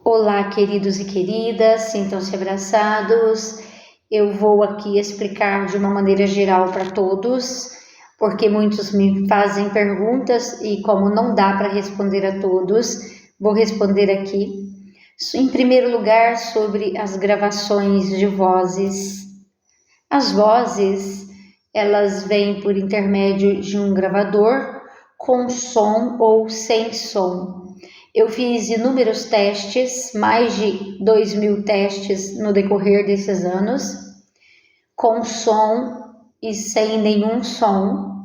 Olá, queridos e queridas, sintam-se abraçados. Eu vou aqui explicar de uma maneira geral para todos, porque muitos me fazem perguntas e como não dá para responder a todos, vou responder aqui. Em primeiro lugar, sobre as gravações de vozes. As vozes, elas vêm por intermédio de um gravador com som ou sem som. Eu fiz inúmeros testes, mais de 2.000 testes no decorrer desses anos, com som e sem nenhum som.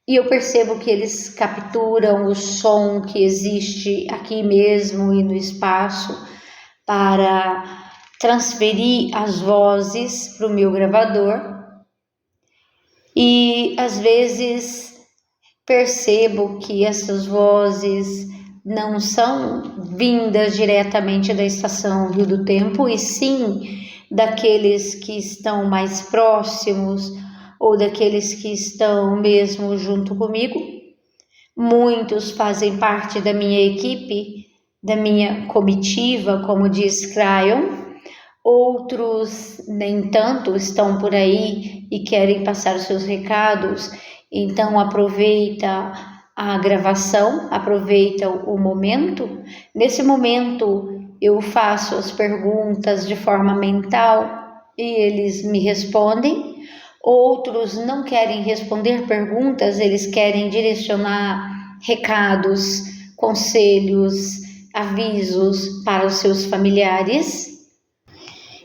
E eu percebo que eles capturam o som que existe aqui mesmo e no espaço para transferir as vozes para o meu gravador. E às vezes percebo que essas vozes não são vindas diretamente da estação Rio do Tempo, e sim daqueles que estão mais próximos ou daqueles que estão mesmo junto comigo. Muitos fazem parte da minha equipe, da minha comitiva, como diz Cryon. Outros nem tanto estão por aí e querem passar os seus recados, então aproveita a gravação, aproveita o momento. Nesse momento eu faço as perguntas de forma mental e eles me respondem. Outros não querem responder perguntas, eles querem direcionar recados, conselhos, avisos para os seus familiares.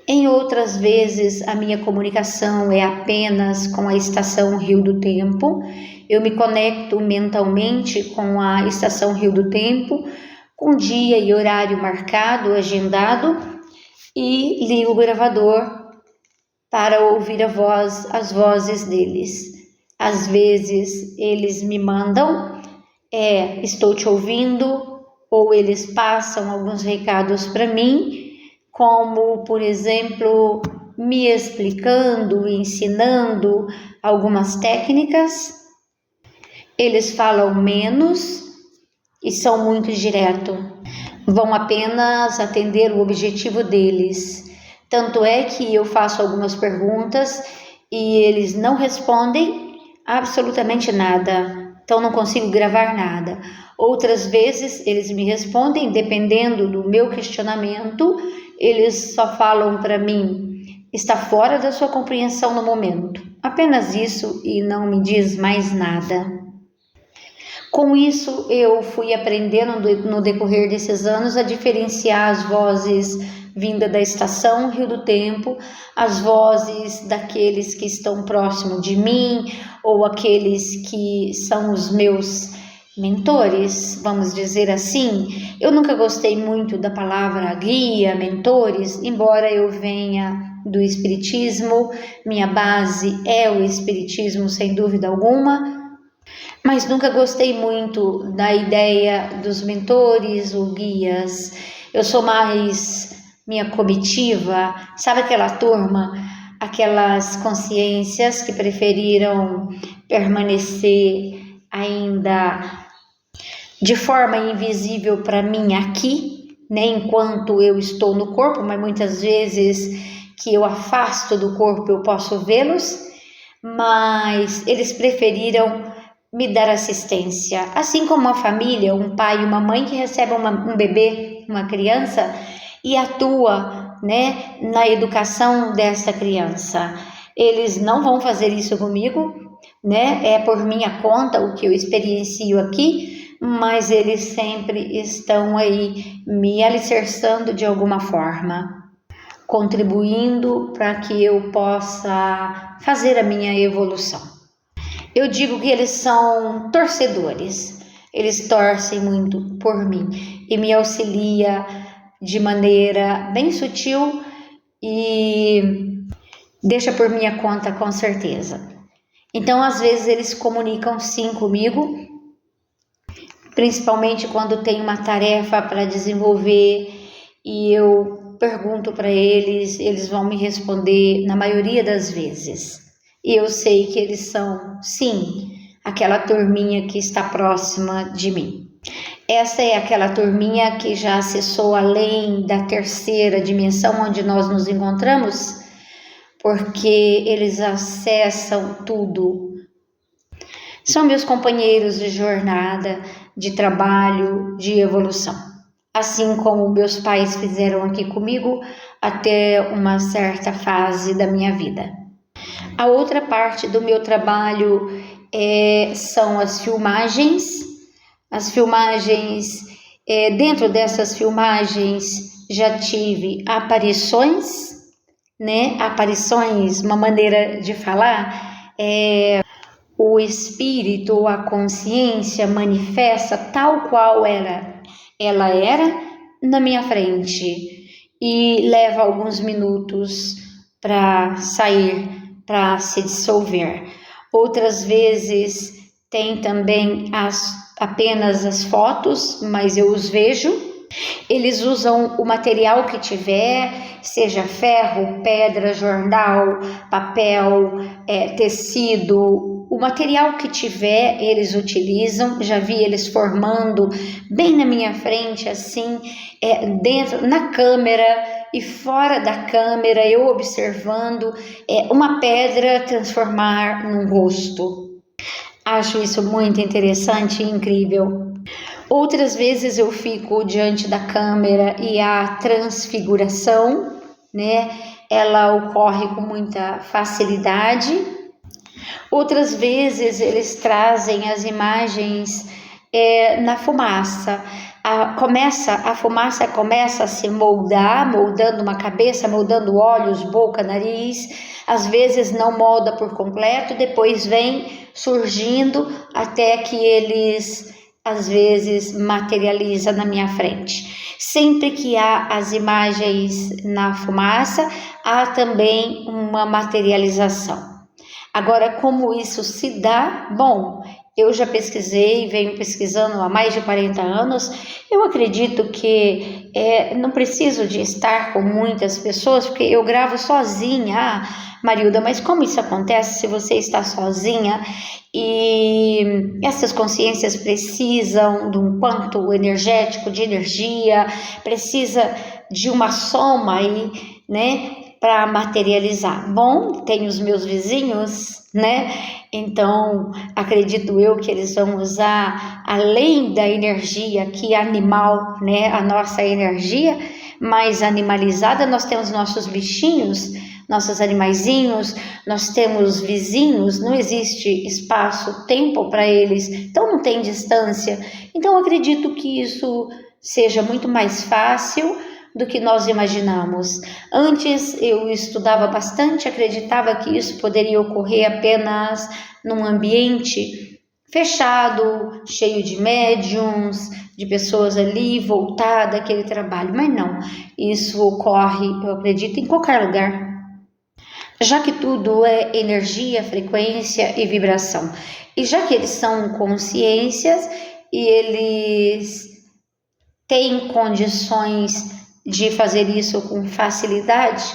Em outras vezes, a minha comunicação é apenas com a estação Rio do Tempo. Eu me conecto mentalmente com a estação Rio do Tempo, com dia e horário marcado, agendado, e ligo o gravador para ouvir as vozes deles. Às vezes, eles me mandam, estou te ouvindo, ou eles passam alguns recados para mim, como, por exemplo, me explicando, ensinando algumas técnicas. Eles falam menos e são muito diretos. Vão apenas atender o objetivo deles. Tanto é que eu faço algumas perguntas e eles não respondem absolutamente nada. Então não consigo gravar nada. Outras vezes eles me respondem, dependendo do meu questionamento, eles só falam para mim, está fora da sua compreensão no momento. Apenas isso e não me diz mais nada. Com isso, eu fui aprendendo no decorrer desses anos a diferenciar as vozes vindas da estação Rio do Tempo, as vozes daqueles que estão próximo de mim ou aqueles que são os meus mentores, vamos dizer assim. Eu nunca gostei muito da palavra guia, mentores, embora eu venha do espiritismo, minha base é o espiritismo sem dúvida alguma, mas nunca gostei muito da ideia dos mentores ou guias. Eu sou mais minha comitiva, sabe aquela turma, aquelas consciências que preferiram permanecer ainda de forma invisível para mim aqui, né, enquanto eu estou no corpo, mas muitas vezes que eu afasto do corpo eu posso vê-los, mas eles preferiram me dar assistência, assim como uma família, um pai e uma mãe que recebem um bebê, uma criança, e atua, né, na educação dessa criança. Eles não vão fazer isso comigo, né, é por minha conta o que eu experiencio aqui, mas eles sempre estão aí me alicerçando de alguma forma, contribuindo para que eu possa fazer a minha evolução. Eu digo que eles são torcedores, eles torcem muito por mim e me auxilia de maneira bem sutil e deixa por minha conta com certeza. Então, às vezes eles comunicam sim comigo, principalmente quando tem uma tarefa para desenvolver e eu pergunto para eles, eles vão me responder na maioria das vezes. E eu sei que eles são, sim, aquela turminha que está próxima de mim. Essa é aquela turminha que já acessou além da terceira dimensão onde nós nos encontramos, porque eles acessam tudo. São meus companheiros de jornada, de trabalho, de evolução. Assim como meus pais fizeram aqui comigo até uma certa fase da minha vida. A outra parte do meu trabalho são as filmagens. As filmagens, dentro dessas filmagens já tive aparições, né? Aparições, uma maneira de falar, o espírito ou a consciência manifesta tal qual ela era na minha frente e leva alguns minutos para sair, para se dissolver. Outras vezes tem também apenas as fotos, mas eu os vejo. Eles usam o material que tiver, seja ferro, pedra, jornal, papel, tecido, o material que tiver eles utilizam. Já vi eles formando bem na minha frente, assim, dentro, na câmera e fora da câmera, eu observando uma pedra transformar num rosto. Acho isso muito interessante e incrível. Outras vezes eu fico diante da câmera e a transfiguração, né? Ela ocorre com muita facilidade. Outras vezes eles trazem as imagens na fumaça. A fumaça começa a se moldar, moldando uma cabeça, moldando olhos, boca, nariz. Às vezes não molda por completo, depois vem surgindo até que eles, às vezes, materializa na minha frente. Sempre que há as imagens na fumaça, há também uma materialização. Agora, como isso se dá? Bom, eu já pesquisei, venho pesquisando há mais de 40 anos. Eu acredito que não preciso de estar com muitas pessoas, porque eu gravo sozinha. Marilda, mas como isso acontece se você está sozinha? E essas consciências precisam de um quanto energético, de energia, precisa de uma soma aí, né? Para materializar. Bom, tem os meus vizinhos, né? Então, acredito eu que eles vão usar, além da energia que é animal, né? A nossa energia mais animalizada, nós temos nossos bichinhos, nossos animaizinhos, nós temos vizinhos, não existe espaço, tempo para eles, então não tem distância. Então, acredito que isso seja muito mais fácil do que nós imaginamos. Antes eu estudava bastante, acreditava que isso poderia ocorrer apenas num ambiente fechado, cheio de médiums, de pessoas ali voltadas àquele trabalho, mas não, isso ocorre, eu acredito, em qualquer lugar. Já que tudo é energia, frequência e vibração, e já que eles são consciências e eles têm condições de fazer isso com facilidade,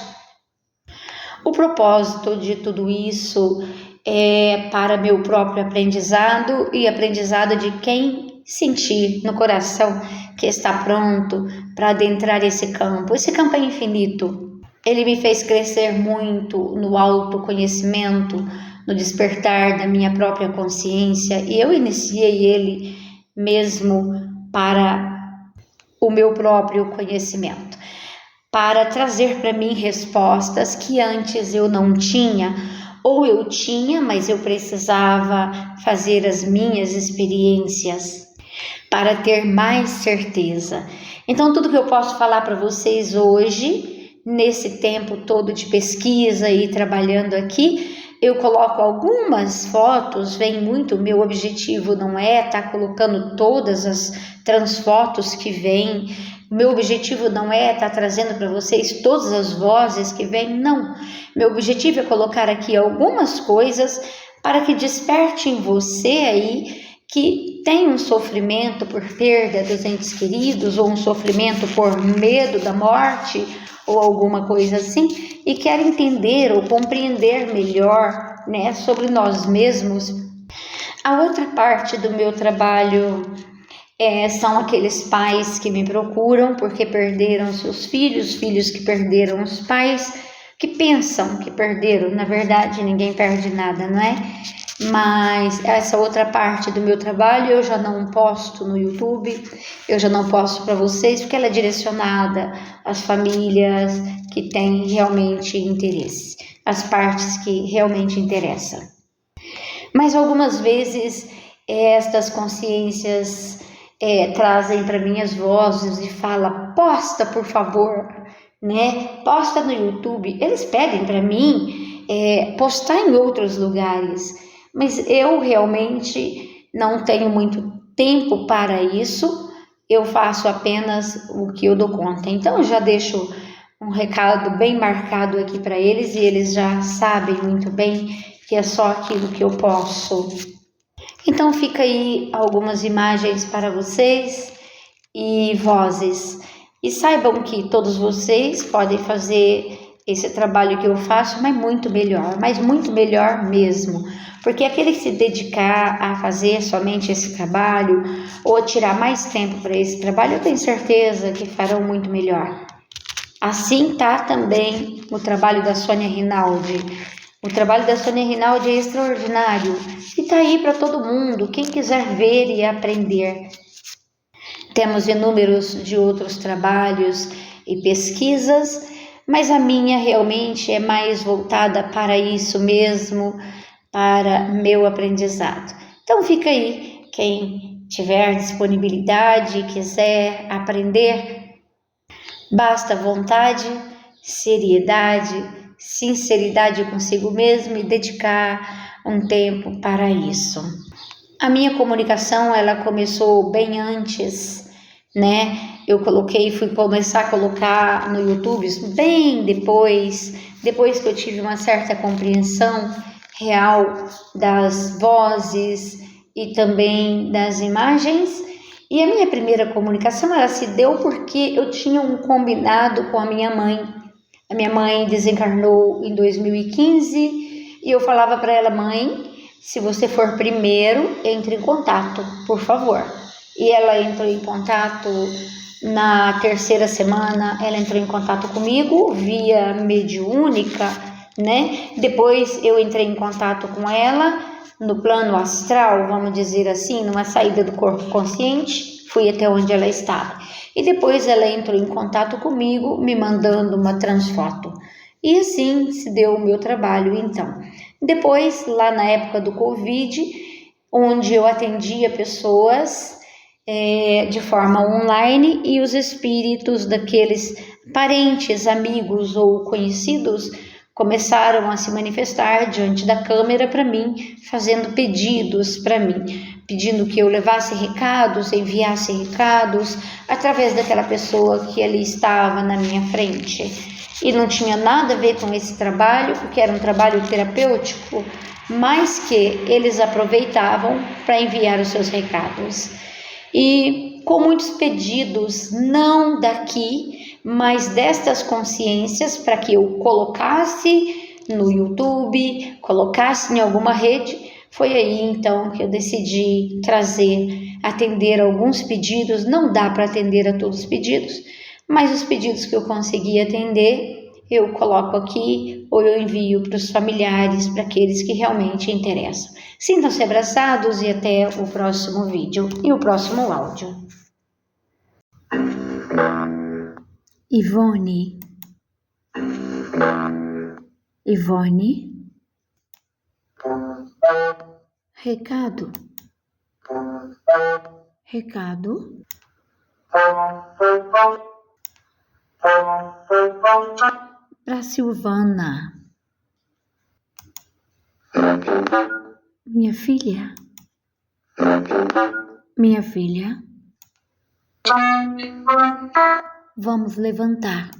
o propósito de tudo isso é para meu próprio aprendizado e aprendizado de quem sentir no coração que está pronto para adentrar esse campo. Esse campo é infinito. Ele me fez crescer muito no autoconhecimento, no despertar da minha própria consciência, e eu iniciei ele mesmo para o meu próprio conhecimento, para trazer para mim respostas que antes eu não tinha, ou eu tinha, mas eu precisava fazer as minhas experiências para ter mais certeza. Então, tudo que eu posso falar para vocês hoje, nesse tempo todo de pesquisa e trabalhando aqui, eu coloco algumas fotos, vem muito, meu objetivo não é estar colocando todas as transfotos que vêm, meu objetivo não é estar trazendo para vocês todas as vozes que vêm, não. Meu objetivo é colocar aqui algumas coisas para que desperte em você aí que tem um sofrimento por perda dos entes queridos, ou um sofrimento por medo da morte, ou alguma coisa assim, e quer entender ou compreender melhor, né, sobre nós mesmos. A outra parte do meu trabalho são aqueles pais que me procuram porque perderam seus filhos, filhos que perderam os pais, que pensam que perderam. Na verdade, ninguém perde nada, não é? Mas essa outra parte do meu trabalho eu já não posto no YouTube, eu já não posto para vocês, porque ela é direcionada às famílias que têm realmente interesse, as partes que realmente interessam. Mas algumas vezes estas consciências trazem para mim as vozes e falam: posta, por favor, né? Posta no YouTube. Eles pedem para mim postar em outros lugares, mas eu realmente não tenho muito tempo para isso. Eu faço apenas o que eu dou conta. Então eu já deixo um recado bem marcado aqui para eles e eles já sabem muito bem que é só aquilo que eu posso. Então fica aí algumas imagens para vocês e vozes. E saibam que todos vocês podem fazer esse trabalho que eu faço, mas muito melhor mesmo. Porque aquele que se dedicar a fazer somente esse trabalho, ou tirar mais tempo para esse trabalho, eu tenho certeza que farão muito melhor. Assim tá também o trabalho da Sônia Rinaldi. O trabalho da Sônia Rinaldi é extraordinário e tá aí para todo mundo, quem quiser ver e aprender. Temos inúmeros de outros trabalhos e pesquisas, mas a minha realmente é mais voltada para isso mesmo, para meu aprendizado. Então fica aí, quem tiver disponibilidade, quiser aprender, basta vontade, seriedade, sinceridade consigo mesmo e dedicar um tempo para isso. A minha comunicação, ela começou bem antes, né? Fui começar a colocar no YouTube bem depois que eu tive uma certa compreensão real das vozes e também das imagens. E a minha primeira comunicação, ela se deu porque eu tinha um combinado com a minha mãe. A minha mãe desencarnou em 2015 e eu falava para ela: mãe, se você for primeiro, entre em contato, por favor. E ela entrou em contato na terceira semana, ela entrou em contato comigo via mediúnica, né? Depois eu entrei em contato com ela no plano astral, vamos dizer assim, numa saída do corpo consciente, fui até onde ela estava. E depois ela entrou em contato comigo, me mandando uma transfoto. E assim se deu o meu trabalho, então. Depois, lá na época do Covid, onde eu atendia pessoas de forma online e os espíritos daqueles parentes, amigos ou conhecidos começaram a se manifestar diante da câmera para mim, fazendo pedidos para mim, pedindo que eu levasse recados, enviasse recados através daquela pessoa que ali estava na minha frente. E não tinha nada a ver com esse trabalho, porque era um trabalho terapêutico, mas que eles aproveitavam para enviar os seus recados. E com muitos pedidos, não daqui, mas destas consciências, para que eu colocasse no YouTube, colocasse em alguma rede, foi aí então que eu decidi atender alguns pedidos. Não dá para atender a todos os pedidos, mas os pedidos que eu consegui atender, eu coloco aqui ou eu envio para os familiares, para aqueles que realmente interessam. Sintam-se abraçados e até o próximo vídeo e o próximo áudio. Ivone. Recado. Para Silvana. Minha filha. Vamos levantar.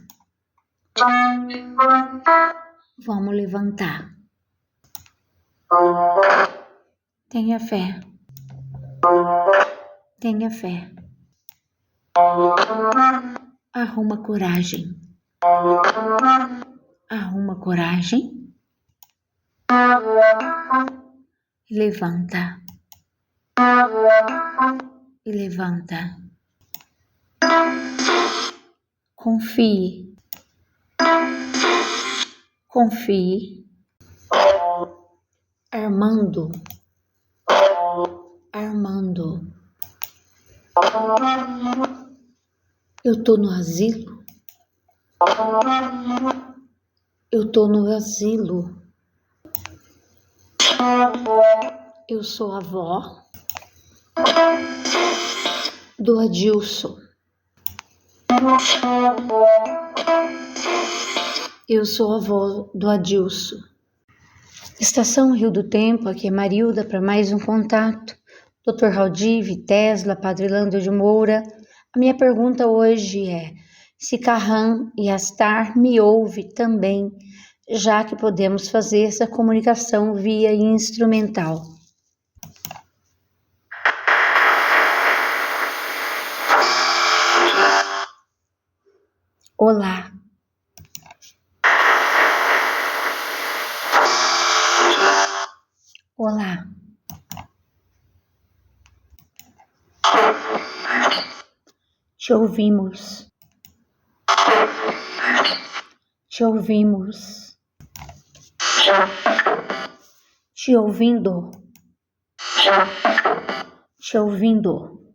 Tenha fé. Arruma coragem. Levanta. e levanta. Confie. Confie. Armando. Armando. Eu tô no asilo. Eu tô no asilo. Eu sou a avó do Adilson. Eu sou a avó do Adilson. Estação Rio do Tempo, aqui é Marilda para mais um contato. Dr. Haldive, Tesla, Padre Lando de Moura. A minha pergunta hoje é se Carran e Astar me ouve também, já que podemos fazer essa comunicação via instrumental. Olá. Olá. Te ouvimos. Te ouvimos. Te ouvindo. Te ouvindo.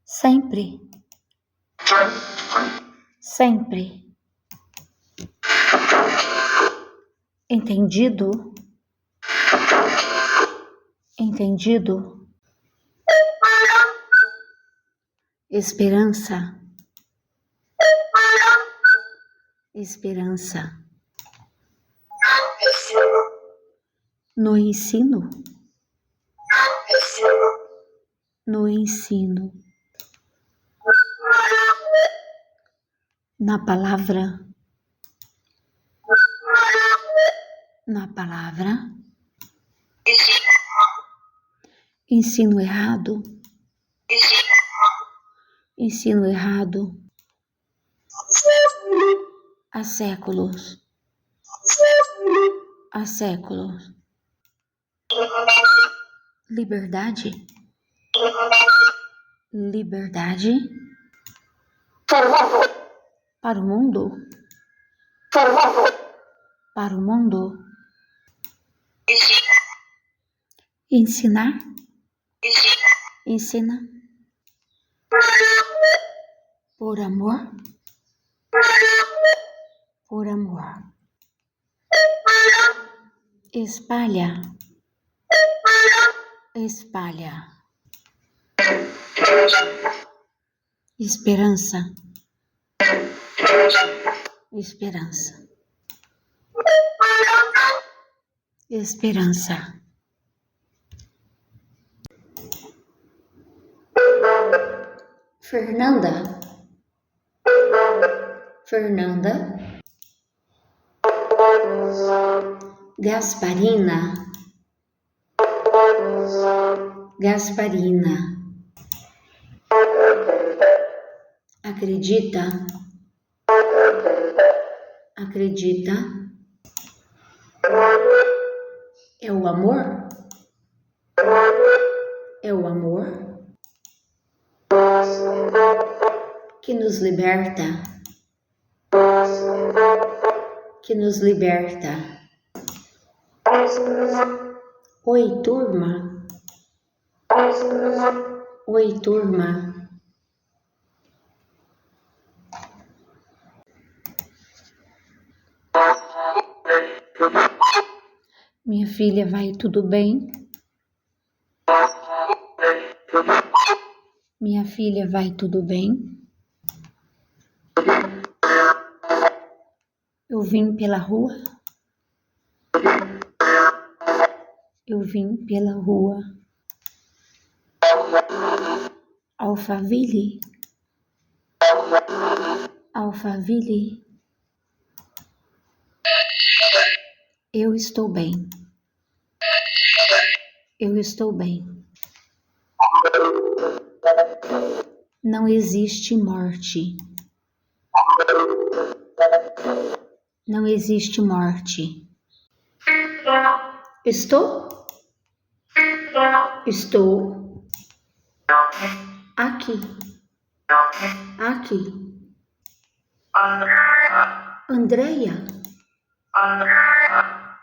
Sempre. Sempre. Entendido? Entendido? Esperança. Esperança. No ensino. No ensino. Na palavra. Na palavra. Ensino errado. Ensino errado. Há séculos. Há séculos. Liberdade. Liberdade. Para o mundo. Para o mundo. Ensinar. Ensina. Por amor. Por amor. Espalha. Espalha. Esperança. Esperança. Esperança. Fernanda. Fernanda. Gasparina. Gasparina. Acredita. Acredita. É o amor? É o amor que nos liberta. Que nos liberta. Oi, turma. Oi, turma. Minha filha, vai tudo bem? Minha filha, vai tudo bem? Eu vim pela rua. Eu vim pela rua. Alphaville. Alphaville. Eu estou bem. Eu estou bem. Não existe morte. Não existe morte. Estou? Estou aqui. Aqui. Andreia.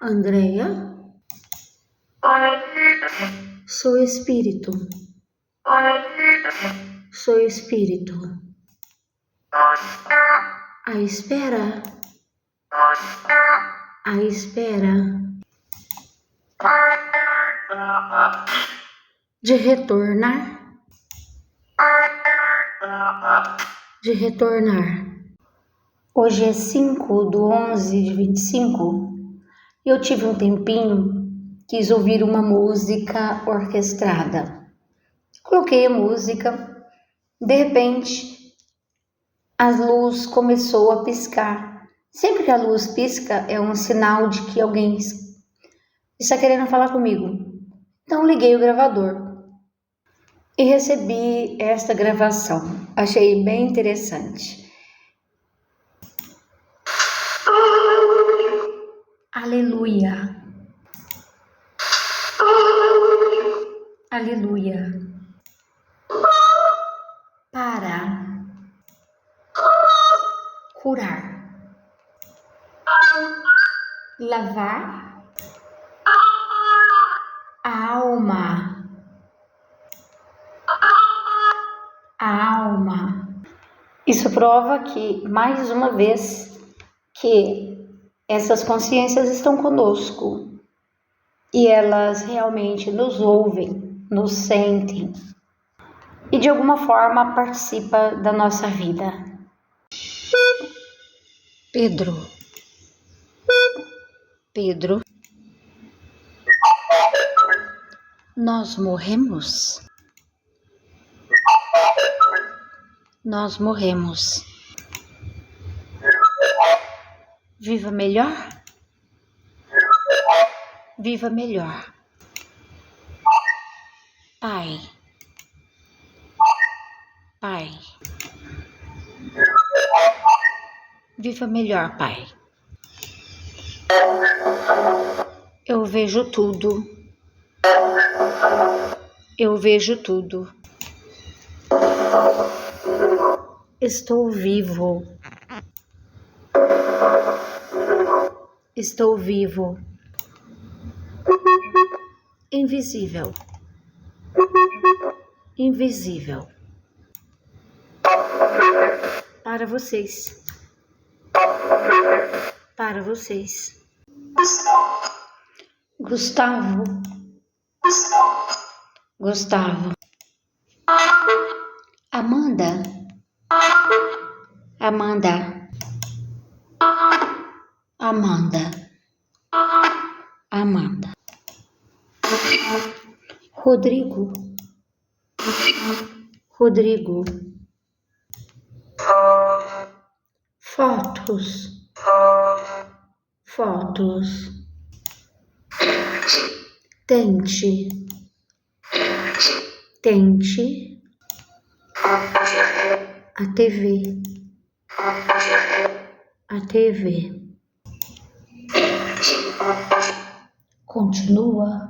Andreia. Sou espírito. Sou espírito. À espera. À espera. De retornar. De retornar. Hoje é 5/11/25 e eu tive um tempinho, quis ouvir uma música orquestrada. Coloquei a música, de repente a luz começou a piscar. Sempre que a luz pisca é um sinal de que alguém está querendo falar comigo. Então liguei o gravador e recebi esta gravação. Achei bem interessante. Aleluia. Aleluia. Para curar, lavar a alma. A alma. Isso prova que, mais uma vez, que essas consciências estão conosco e elas realmente nos ouvem, nos sentem e de alguma forma participam da nossa vida. Pedro, nós morremos? Nós morremos. Viva melhor? Viva melhor. Pai. Viva melhor, Pai. Eu vejo tudo. Eu vejo tudo. Estou vivo. Estou vivo. Invisível. Invisível. Para vocês. Para vocês. Gustavo. Amanda. Rodrigo. Fotos. Tente. A TV. Continua.